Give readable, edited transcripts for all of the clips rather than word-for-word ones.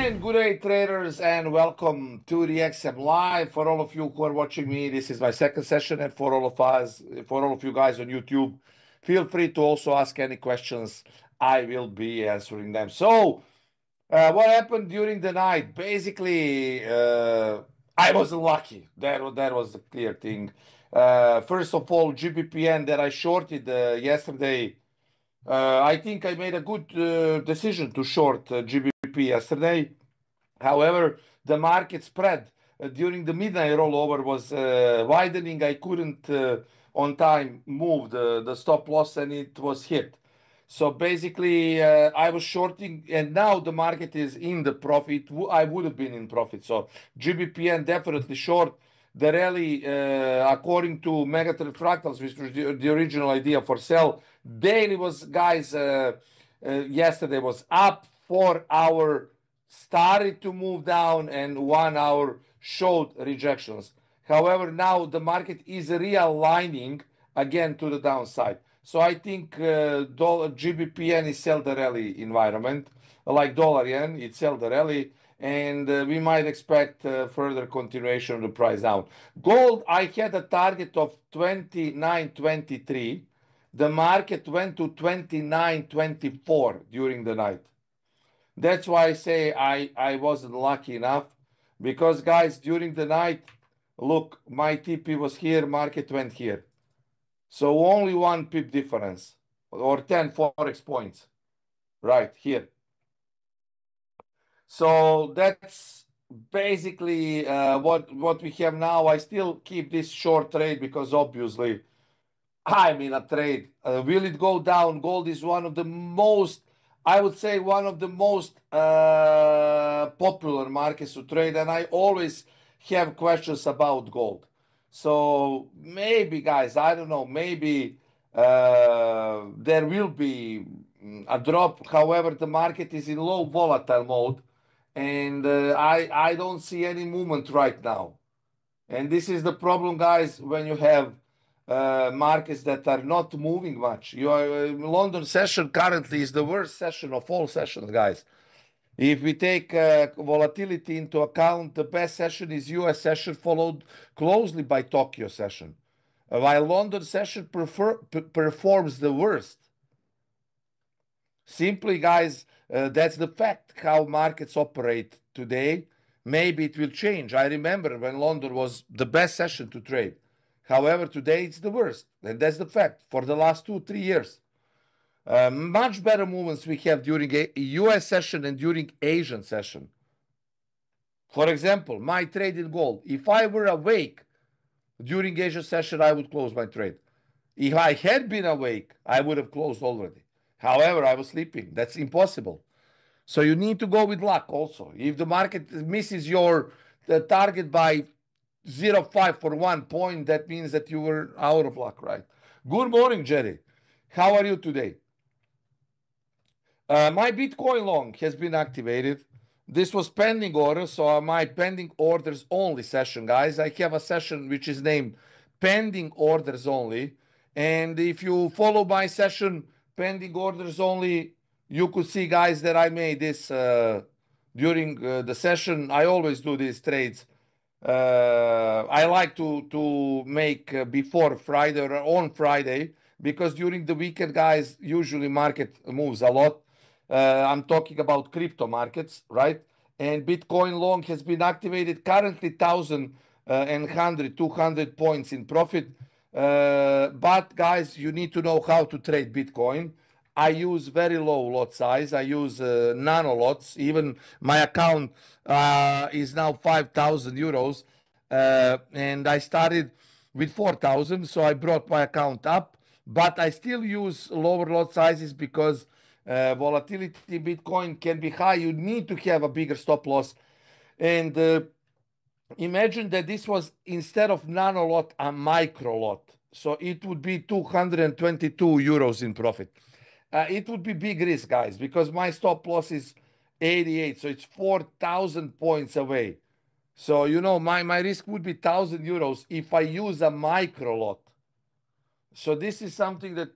And good day, traders, and welcome to the XM Live. For all of you who are watching me, this is my second session, and for all of you guys on YouTube, feel free to also ask any questions. I will be answering them. So, what happened during the night? Basically, I wasn't lucky. That was the clear thing. First of all, GBPN that I shorted yesterday. I think I made a good decision to short GBP yesterday. However, the market spread during the midnight rollover was widening. I couldn't on time move the stop loss and it was hit. So basically, I was shorting, and now the market is in the profit. I would have been in profit. So GBPN definitely short. The rally, according to Megatrend fractals, which was the original idea for sell, daily was, guys, yesterday was up 4 hour, started to move down, and 1 hour showed rejections. However, now the market is realigning again to the downside. So I think GBPN is sell the rally environment, like dollar yen, it sell the rally, and we might expect further continuation of the price down. Gold, I had a target of 29.23. The market went to 29.24 during the night. That's why I say I wasn't lucky enough, because, guys, during the night, look, my TP was here, market went here. So only 1 pip difference, or 10 Forex points right here. So that's basically what we have now. I still keep this short trade because obviously I'm in a trade. Will it go down? Gold is one of the most, I would say, one of the most popular markets to trade, and I always have questions about gold. So maybe, guys, I don't know, maybe there will be a drop. However, the market is in low volatile mode, and I don't see any movement right now. And this is the problem, guys, when you have markets that are not moving much. London session currently is the worst session of all sessions, guys. If we take volatility into account, the best session is US session, followed closely by Tokyo session, while London session performs the worst. Simply, guys, that's the fact how markets operate today. Maybe it will change. I remember when London was the best session to trade. However, today it's the worst, and that's the fact for the last 2-3 years. Much better movements we have during a US session and during Asian session. For example, my trade in gold. If I were awake during Asian session, I would close my trade. If I had been awake, I would have closed already. However, I was sleeping. That's impossible. So you need to go with luck also. If the market misses your target by 0.5 for 1 point, that means that you were out of luck, right? Good morning, Jerry. How are you today? My Bitcoin long has been activated. This was pending orders, so my pending orders only session, guys. I have a session which is named pending orders only. And if you follow my session pending orders only, you could see, guys, that I made this during the session. I always do these trades. I like to make before Friday or on Friday, because during the weekend, guys, usually market moves a lot. I'm talking about crypto markets, right? And Bitcoin long has been activated, currently 1,100, 200 points in profit. But, guys, you need to know how to trade Bitcoin. I use very low lot size. I use nano lots. Even my account is now 5,000 euros. And I started with 4,000, so I brought my account up. But I still use lower lot sizes because volatility in Bitcoin can be high. You need to have a bigger stop loss. And imagine that this was, instead of nano lot, a micro lot. So it would be 222 euros in profit. It would be big risk, guys, because my stop loss is 88. So it's 4,000 points away. So, you know, my risk would be 1,000 euros if I use a micro lot. So this is something that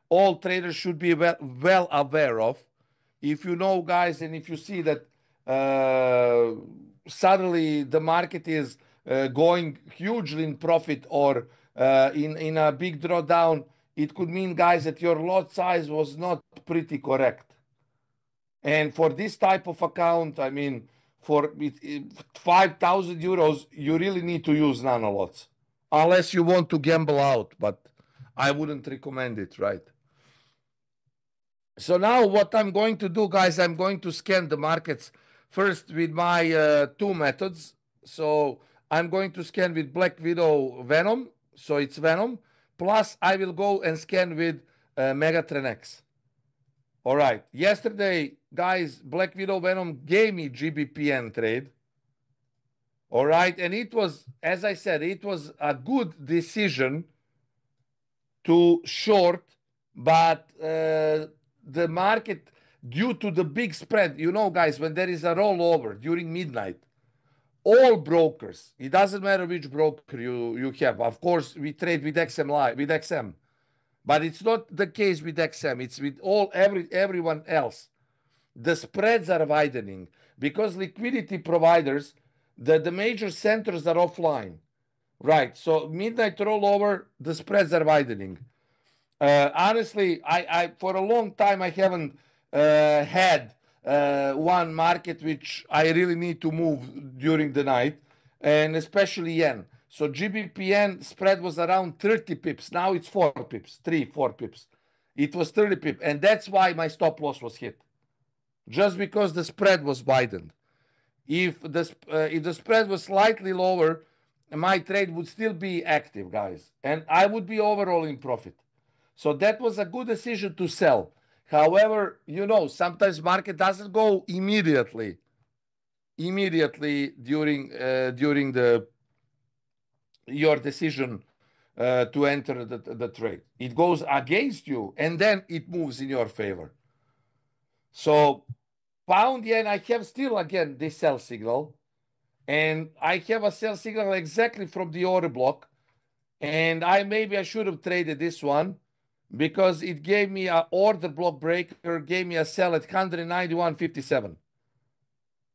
all traders should be well aware of. if you know, guys, and if you see that suddenly the market is going hugely in profit or in a big drawdown, it could mean, guys, that your lot size was not pretty correct. And for this type of account, I mean, for 5,000 euros, you really need to use nano lots, unless you want to gamble out, but I wouldn't recommend it, right? So now what I'm going to do, guys, I'm going to scan the markets first with my two methods. So I'm going to scan with Black Widow Venom. So it's Venom. Plus I will go and scan with Megatren X. All right. Yesterday, guys, Black Widow Venom gave me GBPN trade. All right. And it was, as I said, it was a good decision to short, but the market, due to the big spread, you know, guys, when there is a rollover during midnight, all brokers, it doesn't matter which broker you have. Of course, we trade with XM Live, with XM, but it's not the case with XM. It's with everyone else. The spreads are widening because liquidity providers, the major centers are offline. Right. So midnight rollover, the spreads are widening. Honestly, I for a long time I haven't had one market which I really need to move during the night, and especially yen. So GBPN spread was around 30 pips. Now it's 4 pips, 4 pips. It was 30 pips, and that's why my stop loss was hit, just because the spread was widened. If the spread was slightly lower, my trade would still be active, guys, and I would be overall in profit. So that was a good decision to sell. However, you know, sometimes market doesn't go immediately during the your decision to enter the trade. It goes against you and then it moves in your favor. So pound yen, I have still again this sell signal, and I have a sell signal exactly from the order block, and maybe I should have traded this one because it gave me an order block breaker, gave me a sell at 191.57.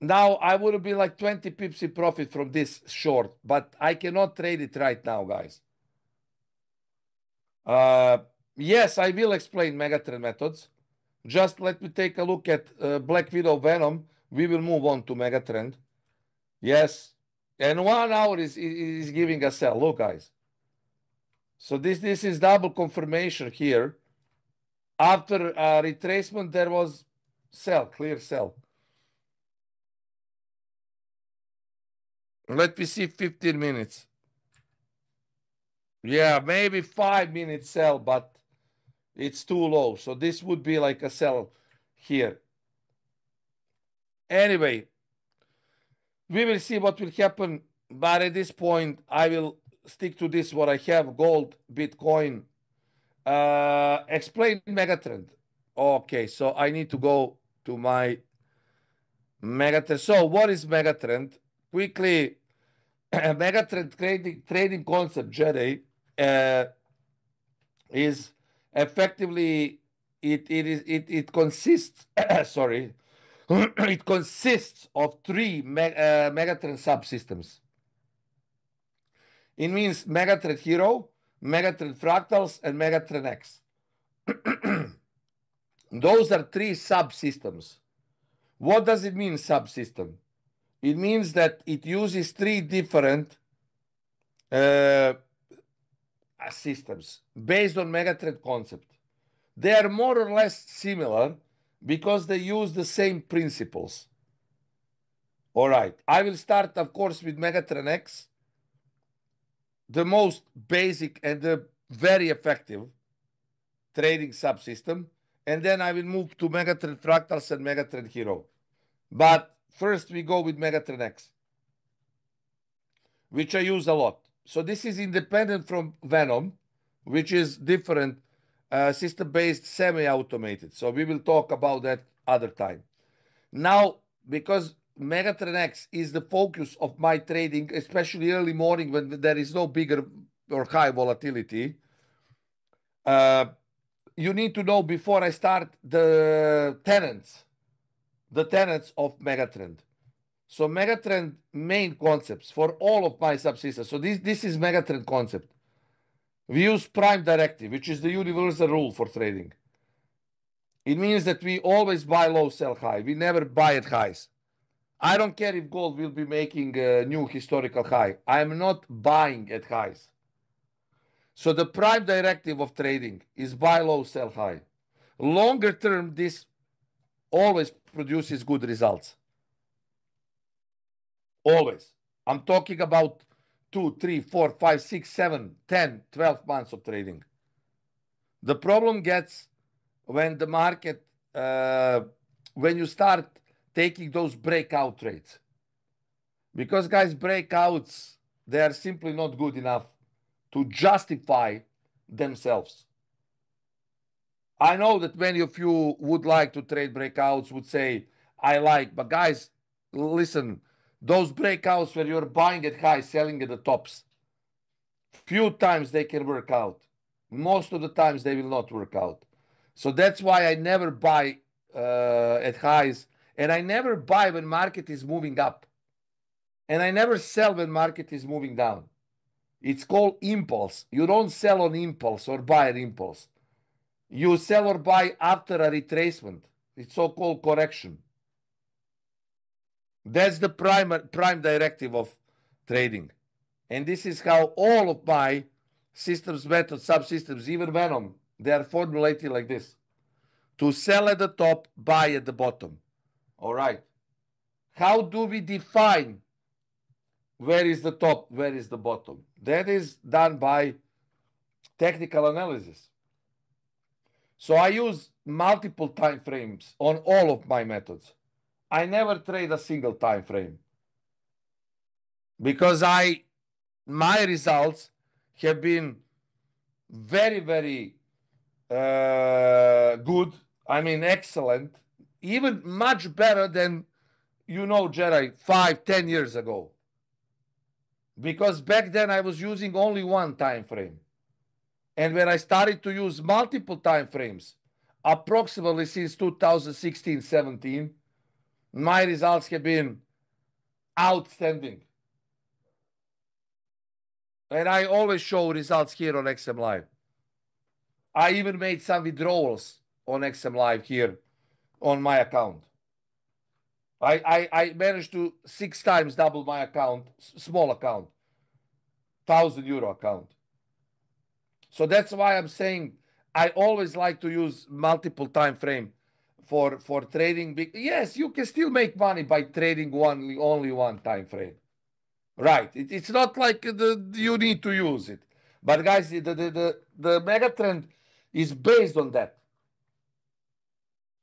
Now I would have been like 20 pips in profit from this short, but I cannot trade it right now, guys. Yes, I will explain Megatrend methods. Just let me take a look at Black Widow Venom. We will move on to Megatrend. Yes, and 1 hour is giving a sell. Look, guys. So this is double confirmation here. After retracement, there was sell, clear sell. Let me see 15 minutes. Yeah, maybe 5 minutes sell, but it's too low. So this would be like a sell here. Anyway, we will see what will happen. But at this point, I will stick to this, what I have, gold, Bitcoin. Explain Megatrend. Okay, so I need to go to my Megatrend. So what is Megatrend? Quickly, Megatrend trading concept, Jedi, is effectively it consists sorry it consists of three Megatrend subsystems. It means Megatrend Hero, Megatrend Fractals, and Megatrend X. Those are three subsystems. What does it mean, subsystem? It means that it uses three different systems based on Megatrend concept. They are more or less similar because they use the same principles. All right, I will start, of course, with Megatrend X, the most basic and the very effective trading subsystem, and then I will move to Megatrend Fractals and Megatrend Hero. But first we go with Megatrend X, which I use a lot. So this is independent from Venom, which is different, system-based, semi-automated. So we will talk about that other time. Now, because Megatrend X is the focus of my trading, especially early morning when there is no bigger or high volatility, you need to know before I start the tenants. the tenets of Megatrend. So Megatrend main concepts for all of my subsystems. So this is Megatrend concept. We use prime directive, which is the universal rule for trading. It means that we always buy low, sell high. We never buy at highs. I don't care if gold will be making a new historical high. I'm not buying at highs. So the prime directive of trading is buy low, sell high. Longer term, this always produces good results. Always. I'm talking about 2, 3, 4, 5, 6, 7, 10, 12 months of trading. The problem gets when the market, when you start taking those breakout trades. Because, guys, breakouts, they are simply not good enough to justify themselves. I know that many of you would like to trade breakouts, would say, I like, but guys, listen, those breakouts where you're buying at high, selling at the tops, few times they can work out. Most of the times they will not work out. So that's why I never buy at highs, and I never buy when market is moving up. And I never sell when market is moving down. It's called impulse. You don't sell on impulse or buy at impulse. You sell or buy after a retracement. It's so-called correction. That's the prime directive of trading. And this is how all of my systems, methods, subsystems, even Venom, they are formulated like this. To sell at the top, buy at the bottom. All right. How do we define where is the top, where is the bottom? That is done by technical analysis. So I use multiple time frames on all of my methods. I never trade a single time frame because my results have been very, very good. I mean, excellent, even much better than, Jerry, 5, 10 years ago. Because back then I was using only one time frame. And when I started to use multiple time frames, approximately since 2016-17, my results have been outstanding. And I always show results here on XM Live. I even made some withdrawals on XM Live here on my account. I managed to 6 times double my account, small account, €1,000 account. So that's why I'm saying I always like to use multiple time frame for trading. Yes, you can still make money by trading only one time frame. Right. It's not like you need to use it. But guys, the megatrend is based on that.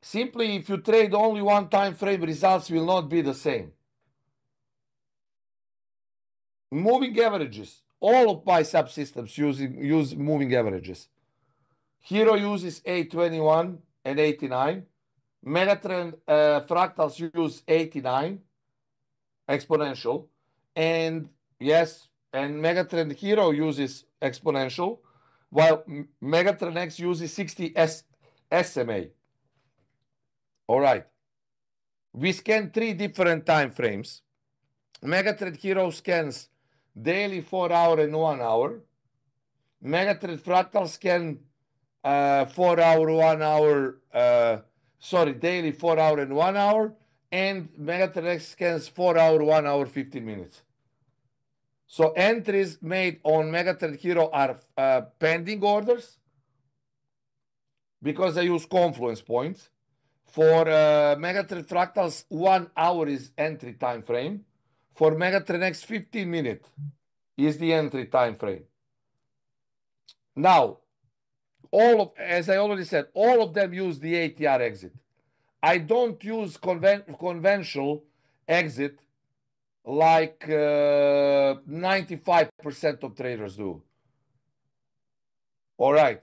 Simply, if you trade only one time frame, results will not be the same. Moving averages. All of my subsystems use moving averages. Hero uses 821 and 89. Megatrend fractals use 89 exponential. And yes, and Megatrend Hero uses exponential, while Megatrend X uses 60 SMA. All right. We scan 3 different time frames. Megatrend Hero scans daily 4 hour and 1 hour. Megatrend Fractal scan 4 hour, 1 hour, daily 4 hour and 1 hour. And Megatrend X scans 4 hour, 1 hour, 15 minutes. So entries made on Megatrend Hero are pending orders because I use confluence points. For Megatrend Fractals, 1 hour is entry time frame. For Megatrend X, 15 minutes is the entry time frame. Now, as I already said, all of them use the ATR exit. I don't use conventional exit like 95% of traders do. All right.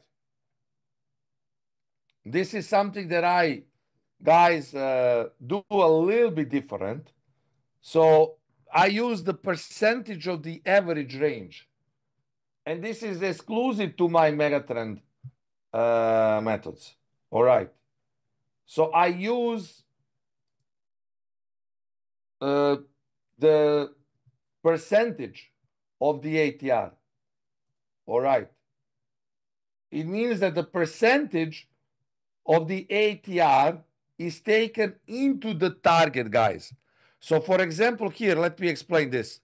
This is something that I, guys, do a little bit different. So I use the percentage of the average range. And this is exclusive to my Megatrend methods. All right. So I use the percentage of the ATR. All right. It means that the percentage of the ATR is taken into the target, guys. So for example, here, let me explain this.